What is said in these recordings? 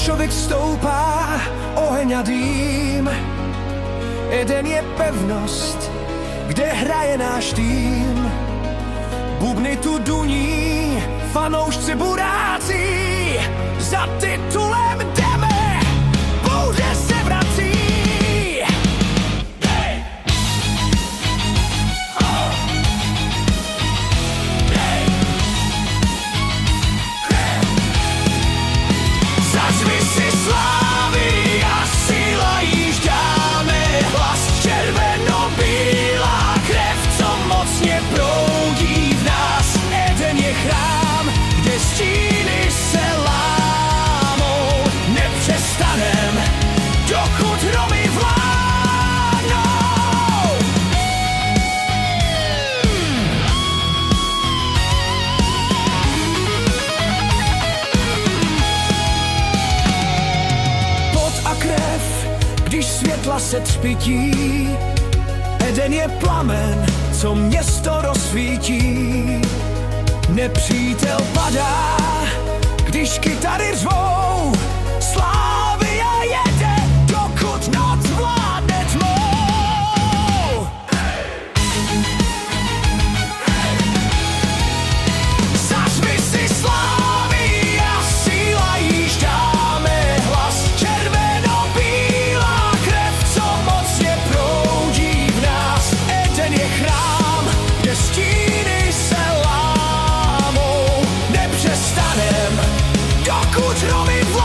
Člověk stoupá, oheň a dým. Eden je pevnost, kde hraje náš tým. Bubny tu duní, fanoušci buráci. Za titulem jdeme, bouře se vrací. Zařvi si slávy a síla již dáme, hlas červeno-bílá krev, co mocně proudí v nás. Eden je chrám, kde stíny se lámou, nepřestanem, dokud hromy vládnou. Krev, když světla se třpytí. Eden je plamen, co město rozsvítí. Nepřítel padá, když kytary řvou. Slávia jede, dokud noc vládne tmou. Zařvi si slávy a síla již dáme, hlas červeno-bílá krev, co mocně proudí v nás. Eden je chrám, kde stíny se lámou, nepřestanem, dokud hromy vládnou.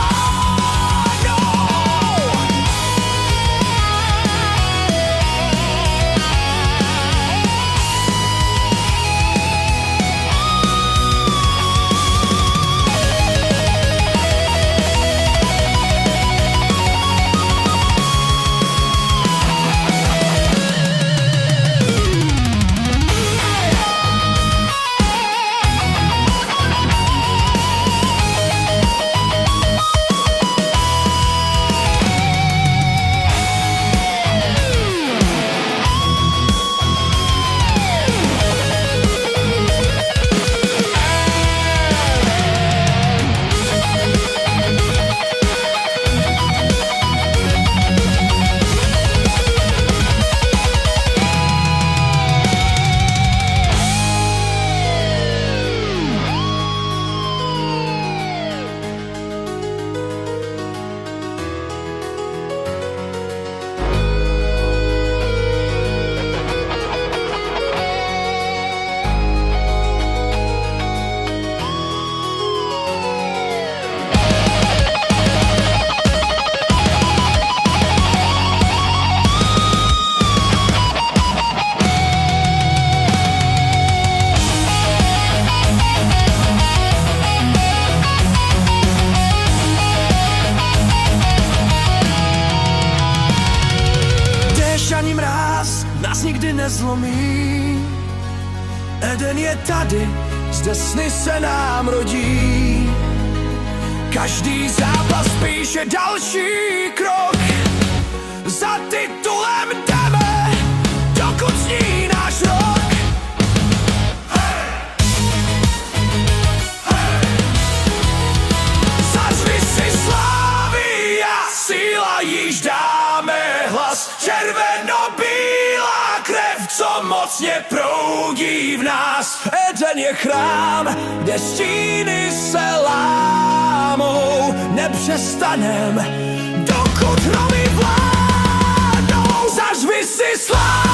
Ani mráz nás nikdy nezlomí. Eden je tady, zde sny se nám rodí. Každý zápas píše další krok. Za titulem jdeme, dokud zní náš rok. Zařvi si slávy a síla již dáme, hlas červeno-bílá krev, co mocně proudí v nás. Eden je chrám, kde stíny se lámou, nepřestanem, dokud hromy vládnou. Zařvi si slávy